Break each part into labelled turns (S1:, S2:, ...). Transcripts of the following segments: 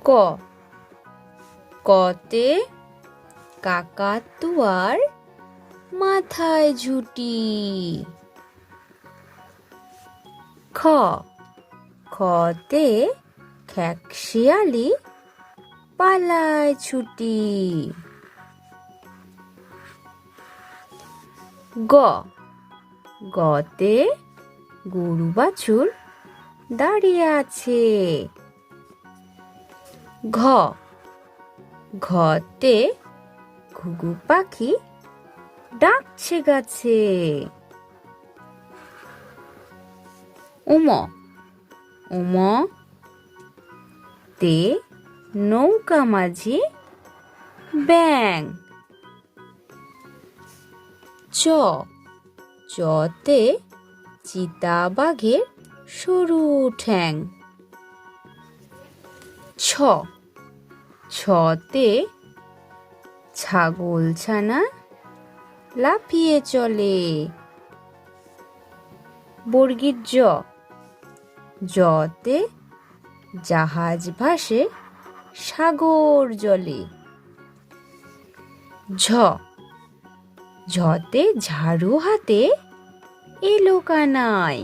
S1: ক কতে কাকাতুয়ার মাথায় ঝুঁটি। খ খতে খেকশিয়ালি পালায় ছুটি। গ গতে গরু বাছুর দাঁড়িয়ে আছে। ঘ ঘতে ঘুঘু পাখি ডাকছে গাছে। উম উম তে নৌকা মাঝি ব্যাঙ। চ চতে চিতাবাঘের সরু ঠ্যাং। ছ ছতে ছাগলছানা লাফিয়ে চলে। বর্গীর জ জতে জাহাজ ভাসে সাগর জলে। ঝ ঝতে ঝাড়ু হাতে এলো কানাই।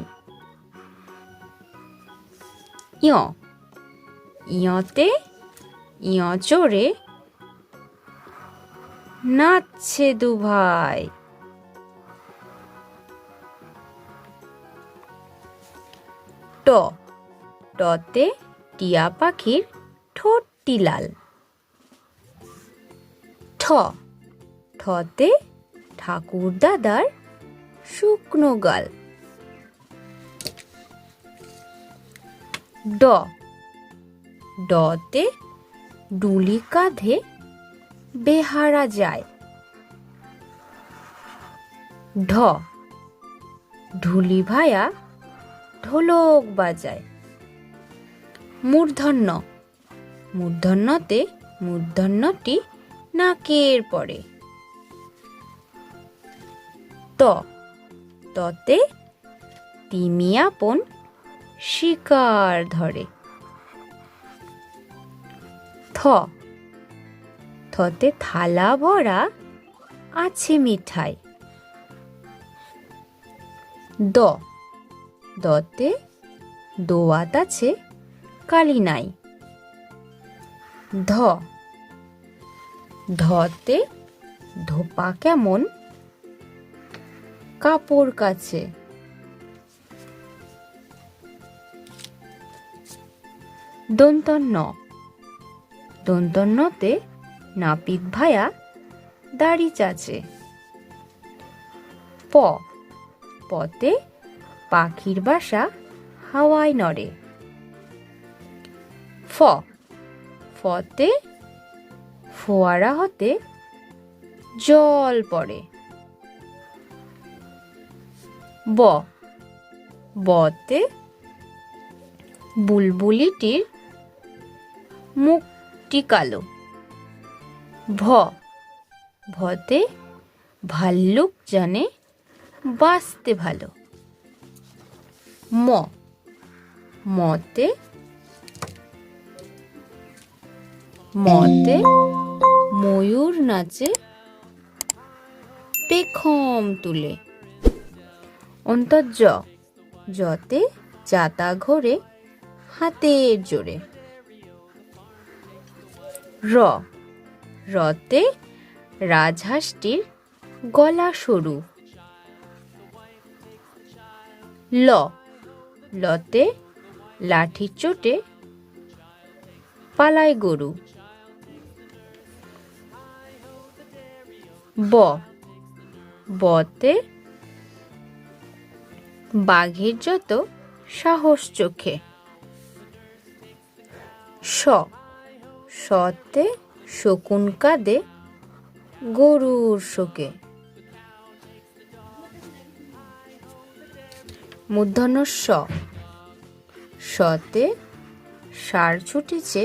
S1: ইয় ইয়তে ইয়চড়ে নাচছে দুভাই। ট টতে টিয়া পাখির ঠোঁটটি লাল। ঠ ঠতে ঠাকুর দাদার শুকনো গাল। ড ডতে ডুলি কাঁধে বেহারা যায়। ঢ ঢুলি ভায়া ঢোলক বাজায়। মূর্ধন্য মূর্ধন্যতে মূর্ধন্যটি নাকের পরে। ত ততে তিমি আপন শিকার ধরে। থ থতে থালা ভরা আছে মিঠাই। দ দতে দোয়াত আছে কালি নাই। ধ ধতে ধোপা কেমন কাপড় কাছে। দন্তন্য দন্তন্যতে নাপিত ভায়া দাড়ি চাচে। প পতে পাখির বাসা হাওয়ায় নড়ে। ফ ফতে ফোয়ারা হতে জল পড়ে। ব বতে বুলবুলিটির মুখটি কালো। ভ ভতে ভাল্লুক জানে বাঁচতে ভালো। ম মতে মতে ময়ূর নাচে পেখম তুলে। অন্তর্য যতে চাতা ঘোরে হাতের জোরে। র রতে রাজহাঁসটির গলা সরু। ল লতে লাঠি চোটে পালায় গরু। ব বতে বাঘের যত সাহস চোখে। স সতে শকুন কাঁদে গরুর শোকে। মূর্ধন্য স সতে ষাঁড় ছুটেছে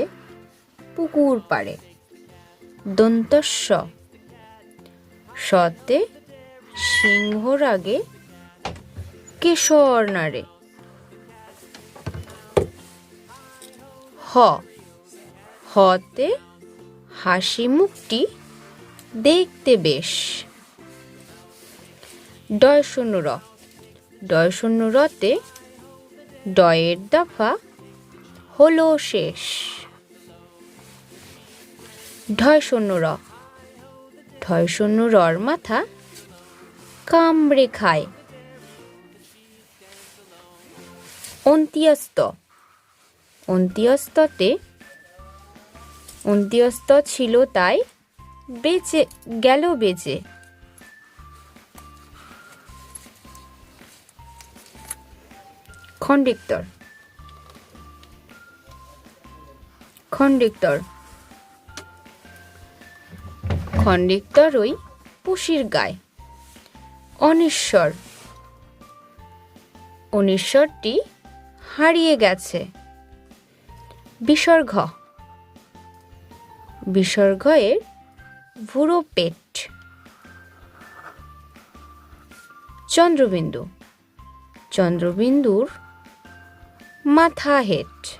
S1: পুকুর পাড়ে। দন্তস্ব সতে সিংহ রাগে কেশর নাড়ে। হ হতে হাসি মুখটি দেখতে বেশ। ডয় শূন্য র, ডয় শূন্য রতে ডয়ের দফা হলো শেষ। ঢয় শূন্য র, ঢয় শূন্য রর মাথা কামড়ে খায়। অন্ত্যস্ত, অন্ত্যস্ততে অন্ত্যস্ত ছিল তাই বেঁচে গেল বেঁচে। খণ্ডিক্তর, খণ্ডিক্তর, খণ্ডিক্তর ওই পুষির গায়। অনিশ্বর, অনিশ্বরটি হারিয়ে গেছে। বিসর্গ, বিসর্গ এর ভুরো পেট। চন্দ্রবিন্দু, চন্দ্রবিন্দুর মাথা হেট।